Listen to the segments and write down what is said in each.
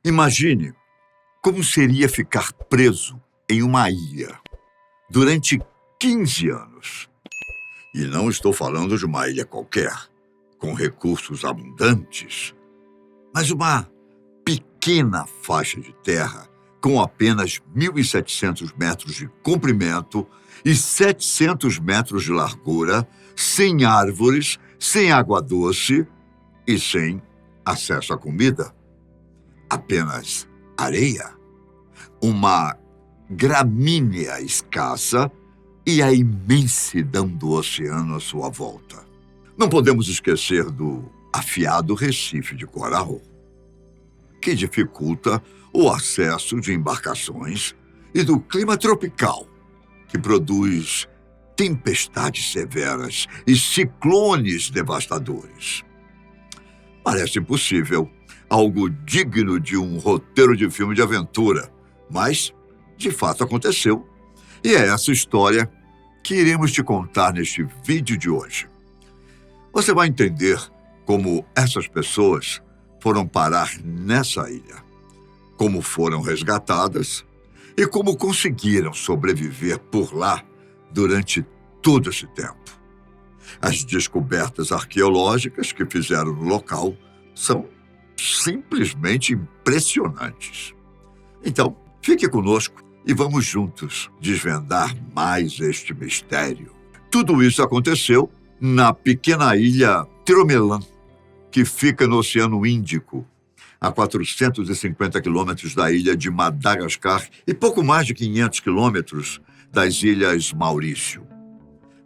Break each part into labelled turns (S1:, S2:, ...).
S1: Imagine como seria ficar preso em uma ilha durante 15 anos. E não estou falando de uma ilha qualquer, com recursos abundantes, mas uma pequena faixa de terra com apenas 1.700 metros de comprimento e 700 metros de largura, sem árvores, sem água doce e sem acesso à comida. Apenas areia, uma gramínea escassa e a imensidão do oceano à sua volta. Não podemos esquecer do afiado Recife de Coral, que dificulta o acesso de embarcações, e do clima tropical, que produz tempestades severas e ciclones devastadores. Parece impossível, algo digno de um roteiro de filme de aventura, mas, de fato, aconteceu. E é essa história que iremos te contar neste vídeo de hoje. Você vai entender como essas pessoas foram parar nessa ilha, como foram resgatadas e como conseguiram sobreviver por lá durante todo esse tempo. As descobertas arqueológicas que fizeram no local são simplesmente impressionantes. Então, fique conosco e vamos juntos desvendar mais este mistério. Tudo isso aconteceu na pequena ilha Tromelin, que fica no Oceano Índico, a 450 quilômetros da ilha de Madagascar e pouco mais de 500 quilômetros das Ilhas Maurício.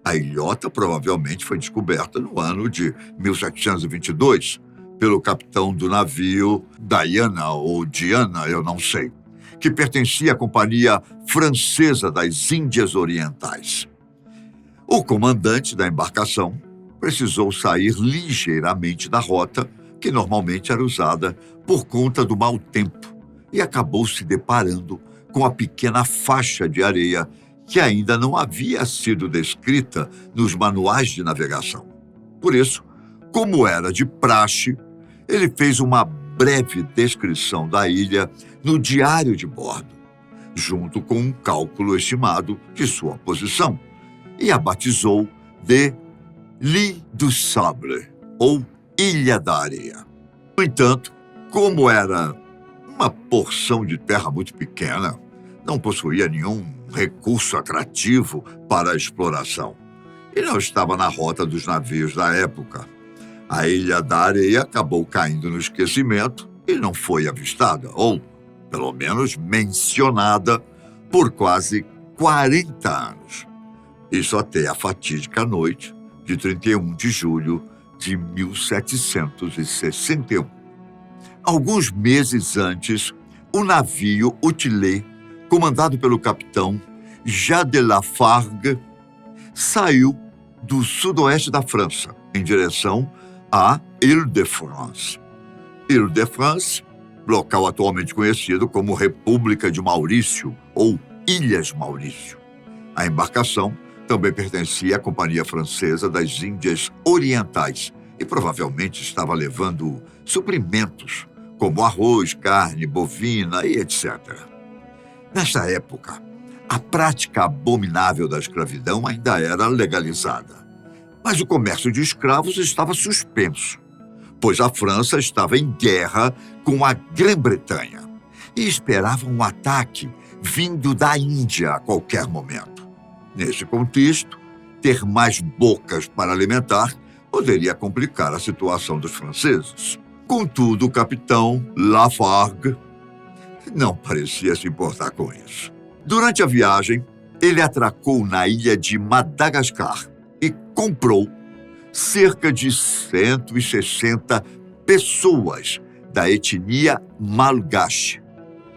S1: A ilhota provavelmente foi descoberta no ano de 1722 pelo capitão do navio Diana ou Diana, eu não sei, que pertencia à Companhia Francesa das Índias Orientais. O comandante da embarcação precisou sair ligeiramente da rota que normalmente era usada por conta do mau tempo e acabou se deparando com a pequena faixa de areia que ainda não havia sido descrita nos manuais de navegação. Por isso, como era de praxe, ele fez uma breve descrição da ilha no diário de bordo, junto com um cálculo estimado de sua posição, e a batizou de L'Île du Sable, ou Ilha da Areia. No entanto, como era uma porção de terra muito pequena, não possuía nenhum recurso atrativo para a exploração e não estava na rota dos navios da época. A Ilha da Areia acabou caindo no esquecimento e não foi avistada, ou, pelo menos, mencionada por quase 40 anos. Isso até a fatídica noite de 31 de julho de 1761. Alguns meses antes, o navio Outillet, comandado pelo capitão Jean de Lafargue, saiu do sudoeste da França, em direção à Île-de-France. Île-de-France, local atualmente conhecido como República de Maurício, ou Ilhas Maurício. A embarcação também pertencia à Companhia Francesa das Índias Orientais e provavelmente estava levando suprimentos, como arroz, carne, bovina e etc. Nesta época, a prática abominável da escravidão ainda era legalizada, mas o comércio de escravos estava suspenso, pois a França estava em guerra com a Grã-Bretanha e esperava um ataque vindo da Índia a qualquer momento. Nesse contexto, ter mais bocas para alimentar poderia complicar a situação dos franceses. Contudo, o capitão Lafargue não parecia se importar com isso. Durante a viagem, ele atracou na ilha de Madagascar e comprou cerca de 160 pessoas da etnia Malgache,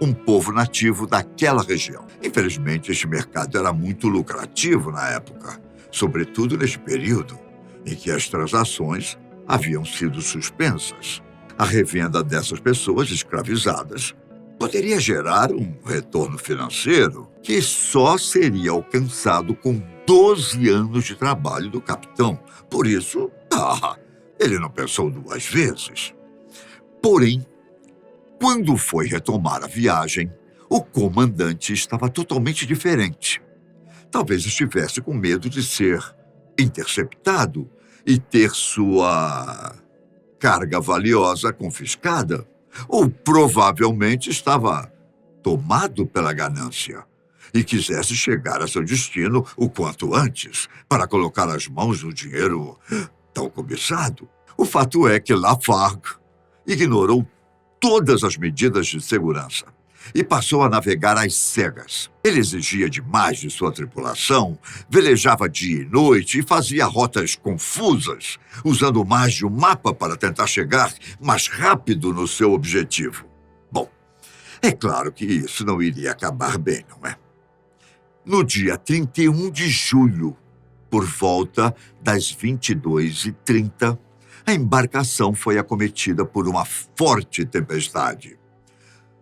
S1: um povo nativo daquela região. Infelizmente, este mercado era muito lucrativo na época, sobretudo neste período em que as transações haviam sido suspensas. A revenda dessas pessoas escravizadas poderia gerar um retorno financeiro que só seria alcançado com 12 anos de trabalho do capitão. Por isso, ele não pensou duas vezes. Porém, Quando foi retomar a viagem, o comandante estava totalmente diferente. Talvez estivesse com medo de ser interceptado e ter sua carga valiosa confiscada, ou provavelmente estava tomado pela ganância e quisesse chegar a seu destino o quanto antes para colocar as mãos no dinheiro tão cobiçado. O fato é que Lafargue ignorou todas as medidas de segurança e passou a navegar às cegas. Ele exigia demais de sua tripulação, velejava dia e noite e fazia rotas confusas, usando mais de um mapa para tentar chegar mais rápido no seu objetivo. Bom, é claro que isso não iria acabar bem, não é? No dia 31 de julho, por volta das 22h30, a embarcação foi acometida por uma forte tempestade.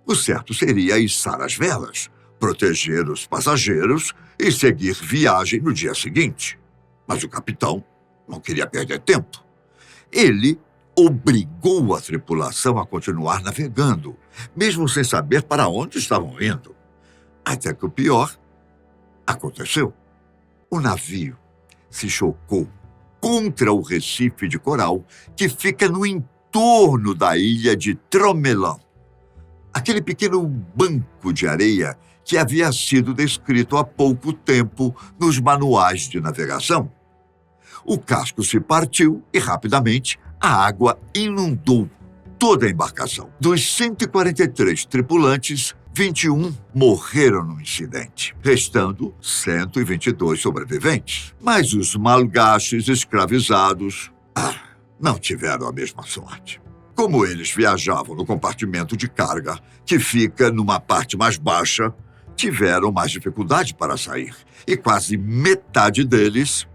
S1: O certo seria içar as velas, proteger os passageiros e seguir viagem no dia seguinte. Mas o capitão não queria perder tempo. Ele obrigou a tripulação a continuar navegando, mesmo sem saber para onde estavam indo. Até que o pior aconteceu. O navio se chocou contra o recife de coral que fica no entorno da ilha de Tromelin, aquele pequeno banco de areia que havia sido descrito há pouco tempo nos manuais de navegação. O casco se partiu e, rapidamente, a água inundou toda a embarcação. Dos 143 tripulantes, 21 morreram no incidente, restando 122 sobreviventes. Mas os malgaches escravizados não tiveram a mesma sorte. Como eles viajavam no compartimento de carga, que fica numa parte mais baixa, tiveram mais dificuldade para sair, e quase metade deles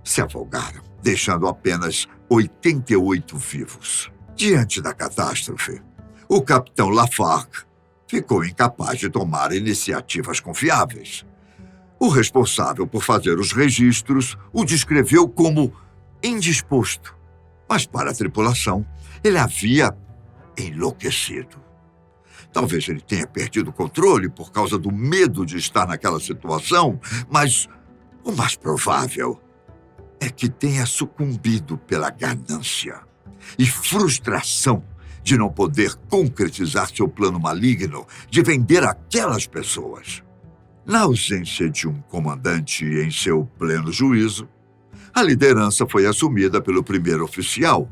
S1: se afogaram, deixando apenas 88 vivos. Diante da catástrofe, o capitão Lafargue ficou incapaz de tomar iniciativas confiáveis. O responsável por fazer os registros o descreveu como indisposto, mas para a tripulação, ele havia enlouquecido. Talvez ele tenha perdido o controle por causa do medo de estar naquela situação, mas o mais provável é que tenha sucumbido pela ganância e frustração de não poder concretizar seu plano maligno de vender aquelas pessoas. Na ausência de um comandante em seu pleno juízo, a liderança foi assumida pelo primeiro oficial,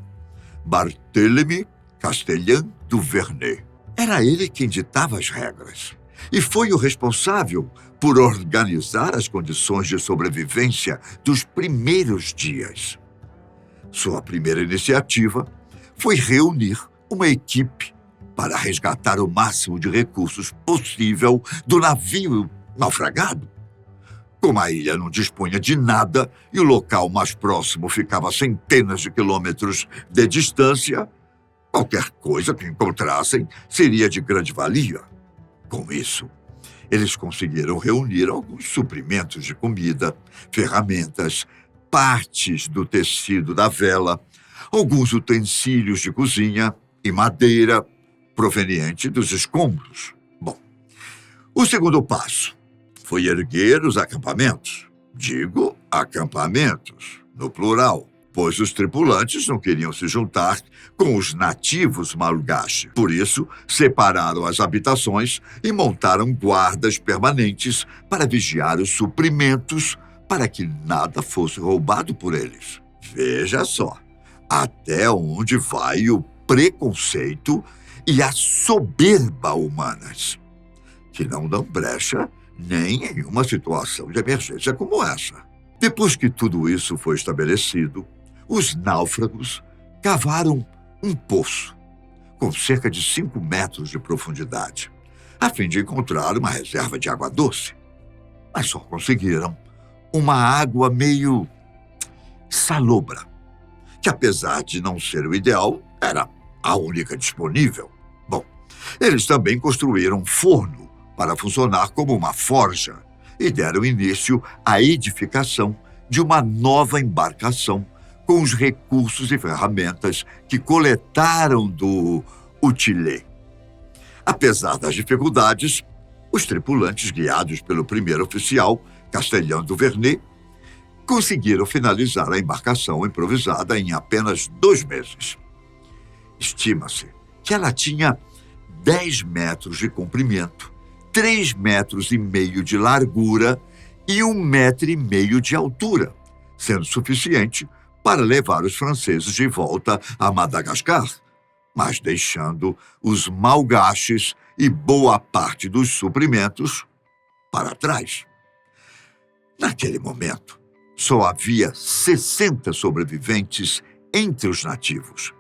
S1: Barthélemy Castellan du Vernet. Era ele quem ditava as regras e foi o responsável por organizar as condições de sobrevivência dos primeiros dias. Sua primeira iniciativa foi reunir uma equipe para resgatar o máximo de recursos possível do navio naufragado. Como a ilha não dispunha de nada e o local mais próximo ficava a centenas de quilômetros de distância, qualquer coisa que encontrassem seria de grande valia. Com isso, eles conseguiram reunir alguns suprimentos de comida, ferramentas, partes do tecido da vela, alguns utensílios de cozinha e madeira proveniente dos escombros. Bom, o segundo passo foi erguer os acampamentos. Digo acampamentos, no plural, pois os tripulantes não queriam se juntar com os nativos malgache. Por isso, separaram as habitações e montaram guardas permanentes para vigiar os suprimentos para que nada fosse roubado por eles. Veja só, até onde vai o preconceito e a soberba humanas, que não dão brecha nem em uma situação de emergência como essa. Depois que tudo isso foi estabelecido, os náufragos cavaram um poço com cerca de 5 metros de profundidade, a fim de encontrar uma reserva de água doce. Mas só conseguiram uma água meio salobra, que apesar de não ser o ideal, era a única disponível. Bom, eles também construíram um forno para funcionar como uma forja e deram início à edificação de uma nova embarcação com os recursos e ferramentas que coletaram do Utilé. Apesar das dificuldades, os tripulantes, guiados pelo primeiro oficial, Castelhano du Vernet, conseguiram finalizar a embarcação improvisada em apenas 2 meses. Estima-se que ela tinha 10 metros de comprimento, 3,5 metros de largura e 1,5 metro de altura, sendo suficiente para levar os franceses de volta a Madagascar, mas deixando os malgaches e boa parte dos suprimentos para trás. Naquele momento, só havia 60 sobreviventes entre os nativos,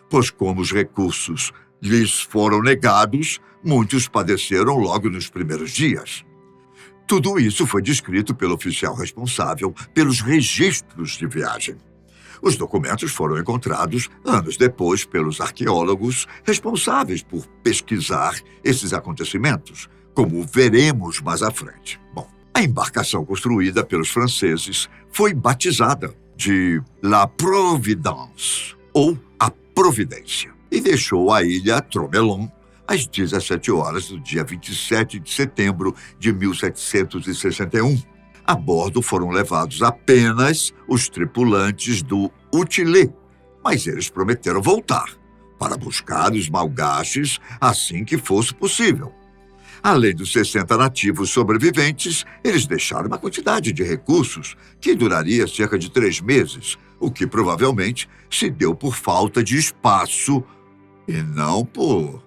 S1: pois como os recursos lhes foram negados, muitos padeceram logo nos primeiros dias. Tudo isso foi descrito pelo oficial responsável pelos registros de viagem. Os documentos foram encontrados anos depois pelos arqueólogos responsáveis por pesquisar esses acontecimentos, como veremos mais à frente. Bom, a embarcação construída pelos franceses foi batizada de La Providence, ou a Providência, e deixou a ilha Tromelon às 17 horas do dia 27 de setembro de 1761. A bordo foram levados apenas os tripulantes do Utilê, mas eles prometeram voltar para buscar os malgaches assim que fosse possível. Além dos 60 nativos sobreviventes, eles deixaram uma quantidade de recursos que duraria cerca de 3 meses, o que provavelmente se deu por falta de espaço e não por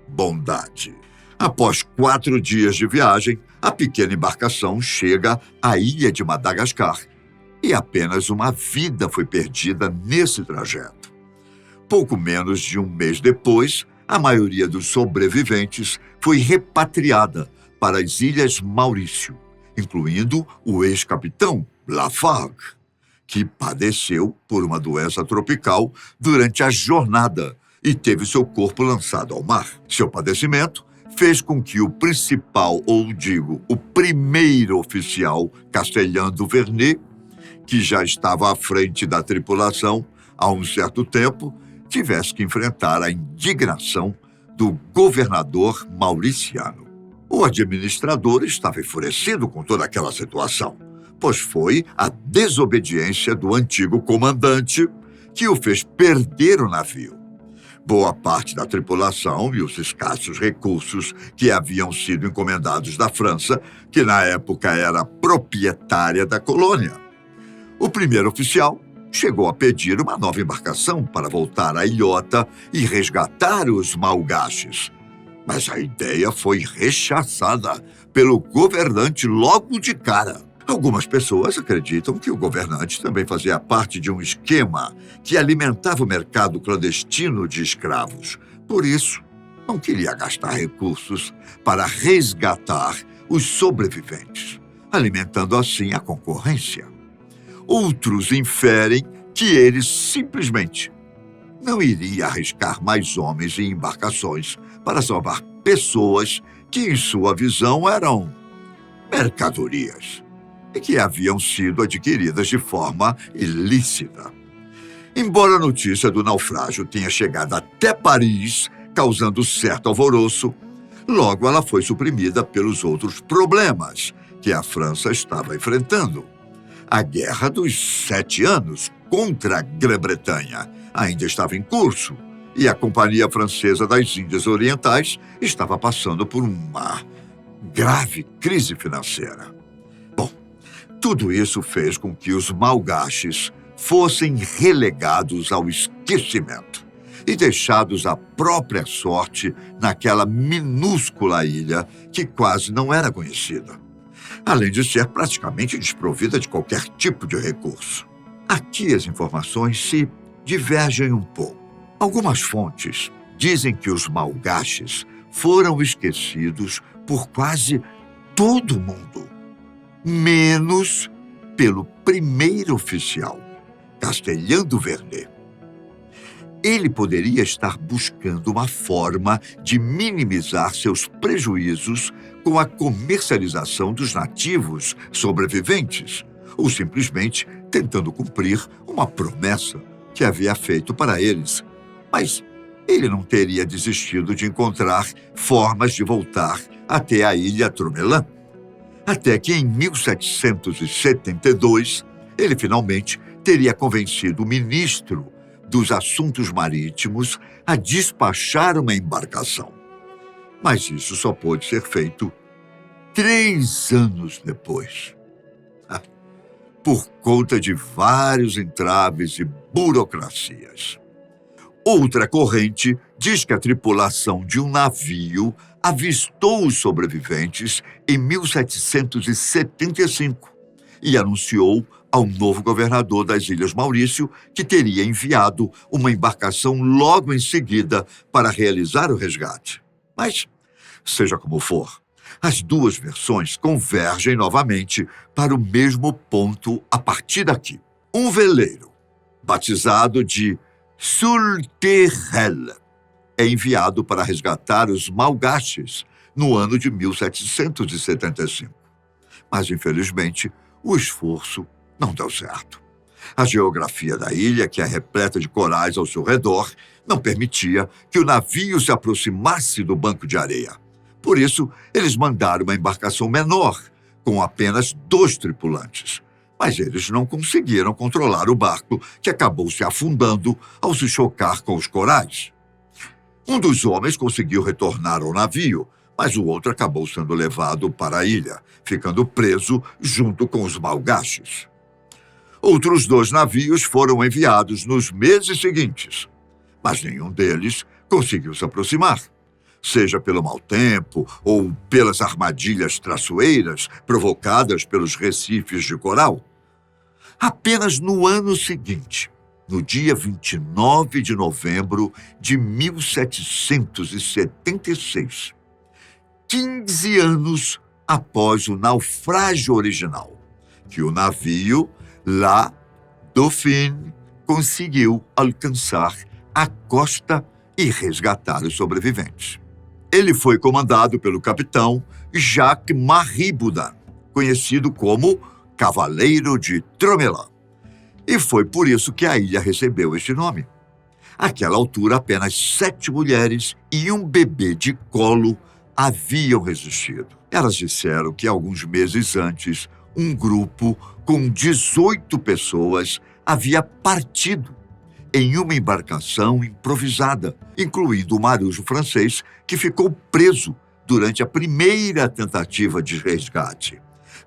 S1: bondade. Após 4 dias de viagem, a pequena embarcação chega à ilha de Madagascar e apenas uma vida foi perdida nesse trajeto. Pouco menos de 1 mês depois, a maioria dos sobreviventes foi repatriada para as Ilhas Maurício, incluindo o ex-capitão Lafargue, que padeceu por uma doença tropical durante a jornada e teve seu corpo lançado ao mar. Seu padecimento fez com que o principal, ou digo, o primeiro oficial, Castelhano du Vernet, que já estava à frente da tripulação há um certo tempo, tivesse que enfrentar a indignação do governador mauriciano. O administrador estava enfurecido com toda aquela situação, pois foi a desobediência do antigo comandante que o fez perder o navio. Boa parte da tripulação e os escassos recursos que haviam sido encomendados da França, que na época era proprietária da colônia. O primeiro oficial chegou a pedir uma nova embarcação para voltar à ilhota e resgatar os malgaches. Mas a ideia foi rechaçada pelo governante logo de cara. Algumas pessoas acreditam que o governante também fazia parte de um esquema que alimentava o mercado clandestino de escravos. Por isso, não queria gastar recursos para resgatar os sobreviventes, alimentando assim a concorrência. Outros inferem que ele simplesmente não iria arriscar mais homens e embarcações para salvar pessoas que, em sua visão, eram mercadorias e que haviam sido adquiridas de forma ilícita. Embora a notícia do naufrágio tenha chegado até Paris, causando certo alvoroço, logo ela foi suprimida pelos outros problemas que a França estava enfrentando. A Guerra dos 7 Anos contra a Grã-Bretanha ainda estava em curso e a Companhia Francesa das Índias Orientais estava passando por uma grave crise financeira. Bom, tudo isso fez com que os malgaches fossem relegados ao esquecimento e deixados à própria sorte naquela minúscula ilha que quase não era conhecida, além de ser praticamente desprovida de qualquer tipo de recurso. Aqui as informações se divergem um pouco. Algumas fontes dizem que os malgaches foram esquecidos por quase todo mundo, menos pelo primeiro oficial, Castelhano du Vernet. Ele poderia estar buscando uma forma de minimizar seus prejuízos com a comercialização dos nativos sobreviventes, ou simplesmente tentando cumprir uma promessa que havia feito para eles. Mas ele não teria desistido de encontrar formas de voltar até a ilha Tromelã. Até que em 1772, ele finalmente teria convencido o ministro dos Assuntos Marítimos a despachar uma embarcação. Mas isso só pôde ser feito 3 anos depois. Por conta de vários entraves e burocracias. Outra corrente diz que a tripulação de um navio avistou os sobreviventes em 1775 e anunciou ao novo governador das Ilhas Maurício que teria enviado uma embarcação logo em seguida para realizar o resgate. Mas, seja como for, as duas versões convergem novamente para o mesmo ponto a partir daqui. Um veleiro, batizado de Sulterel, é enviado para resgatar os malgaches no ano de 1775. Mas, infelizmente, o esforço não deu certo. A geografia da ilha, que é repleta de corais ao seu redor, não permitia que o navio se aproximasse do banco de areia. Por isso, eles mandaram uma embarcação menor, com apenas 2 tripulantes. Mas eles não conseguiram controlar o barco, que acabou se afundando ao se chocar com os corais. Um dos homens conseguiu retornar ao navio, mas o outro acabou sendo levado para a ilha, ficando preso junto com os malgaches. Outros 2 navios foram enviados nos meses seguintes, mas nenhum deles conseguiu se aproximar, seja pelo mau tempo ou pelas armadilhas traiçoeiras provocadas pelos recifes de coral. Apenas no ano seguinte, no dia 29 de novembro de 1776, 15 anos após o naufrágio original, que o navio La Dauphine conseguiu alcançar a costa e resgatar os sobreviventes. Ele foi comandado pelo capitão Jacques-Marie Boudin, conhecido como Cavaleiro de Tromelã. E foi por isso que a ilha recebeu este nome. Àquela altura, apenas 7 mulheres e um bebê de colo haviam resistido. Elas disseram que alguns meses antes, um grupo com 18 pessoas havia partido em uma embarcação improvisada, incluindo o marujo francês, que ficou preso durante a primeira tentativa de resgate.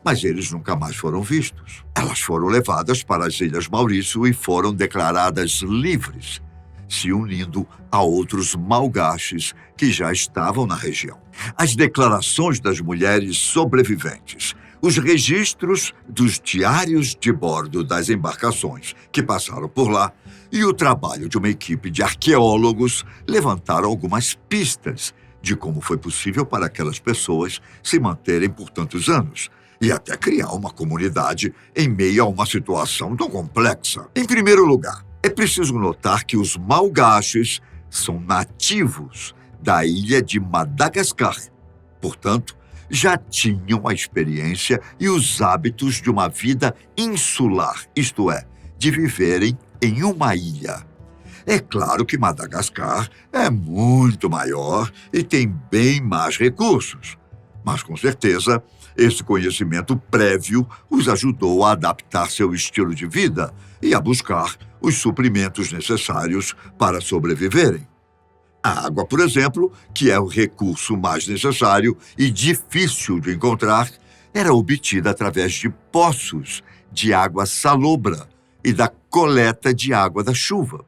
S1: Mas eles nunca mais foram vistos. Elas foram levadas para as Ilhas Maurício e foram declaradas livres, se unindo a outros malgaches que já estavam na região. As declarações das mulheres sobreviventes, os registros dos diários de bordo das embarcações que passaram por lá e o trabalho de uma equipe de arqueólogos levantaram algumas pistas de como foi possível para aquelas pessoas se manterem por tantos anos e até criar uma comunidade em meio a uma situação tão complexa. Em primeiro lugar, é preciso notar que os malgaches são nativos da ilha de Madagascar. Portanto, já tinham a experiência e os hábitos de uma vida insular, isto é, de viverem em uma ilha. É claro que Madagascar é muito maior e tem bem mais recursos, mas com certeza esse conhecimento prévio os ajudou a adaptar seu estilo de vida e a buscar os suprimentos necessários para sobreviverem. A água, por exemplo, que é o recurso mais necessário e difícil de encontrar, era obtida através de poços de água salobra e da coleta de água da chuva.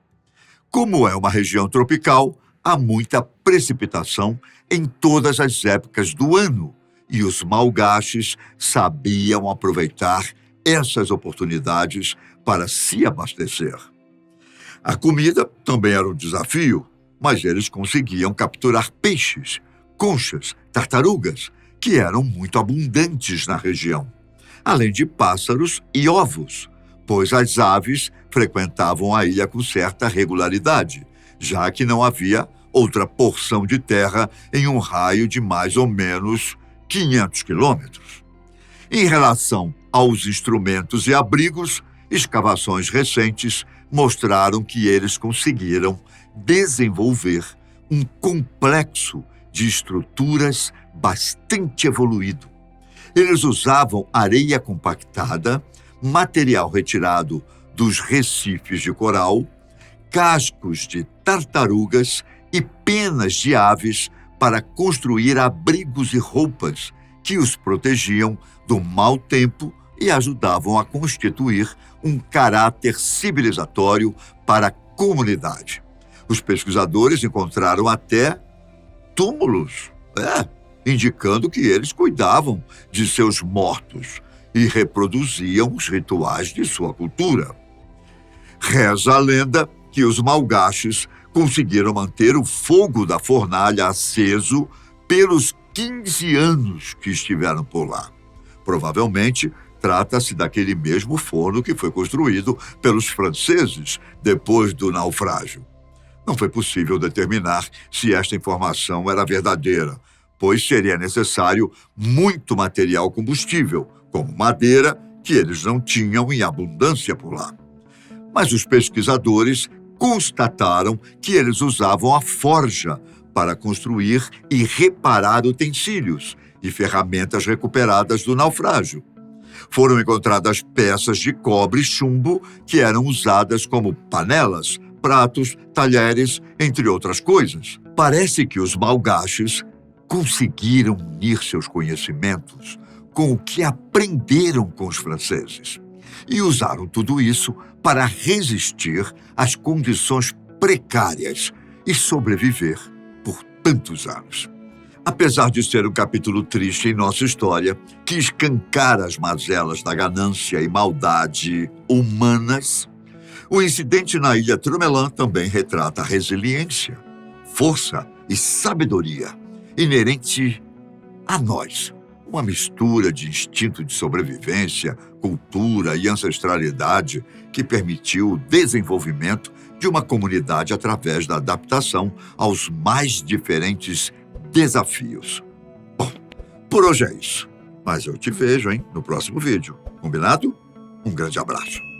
S1: Como é uma região tropical, há muita precipitação em todas as épocas do ano, e os malgaches sabiam aproveitar essas oportunidades para se abastecer. A comida também era um desafio, mas eles conseguiam capturar peixes, conchas, tartarugas, que eram muito abundantes na região, além de pássaros e ovos, pois as aves frequentavam a ilha com certa regularidade, já que não havia outra porção de terra em um raio de mais ou menos 500 quilômetros. Em relação aos instrumentos e abrigos, escavações recentes mostraram que eles conseguiram desenvolver um complexo de estruturas bastante evoluído. Eles usavam areia compactada, material retirado dos recifes de coral, cascos de tartarugas e penas de aves para construir abrigos e roupas que os protegiam do mau tempo e ajudavam a constituir um caráter civilizatório para a comunidade. Os pesquisadores encontraram até túmulos, indicando que eles cuidavam de seus mortos e reproduziam os rituais de sua cultura. Reza a lenda que os malgaches conseguiram manter o fogo da fornalha aceso pelos 15 anos que estiveram por lá. Provavelmente, trata-se daquele mesmo forno que foi construído pelos franceses depois do naufrágio. Não foi possível determinar se esta informação era verdadeira, pois seria necessário muito material combustível, como madeira, que eles não tinham em abundância por lá. Mas os pesquisadores constataram que eles usavam a forja para construir e reparar utensílios e ferramentas recuperadas do naufrágio. Foram encontradas peças de cobre e chumbo que eram usadas como panelas, pratos, talheres, entre outras coisas. Parece que os malgaches conseguiram unir seus conhecimentos com o que aprenderam com os franceses e usaram tudo isso para resistir às condições precárias e sobreviver por tantos anos. Apesar de ser um capítulo triste em nossa história, que escancara as mazelas da ganância e maldade humanas, o incidente na ilha Tromelin também retrata a resiliência, força e sabedoria inerente a nós. Uma mistura de instinto de sobrevivência, cultura e ancestralidade que permitiu o desenvolvimento de uma comunidade através da adaptação aos mais diferentes desafios. Bom, por hoje é isso. Mas eu te vejo, no próximo vídeo. Combinado? Um grande abraço.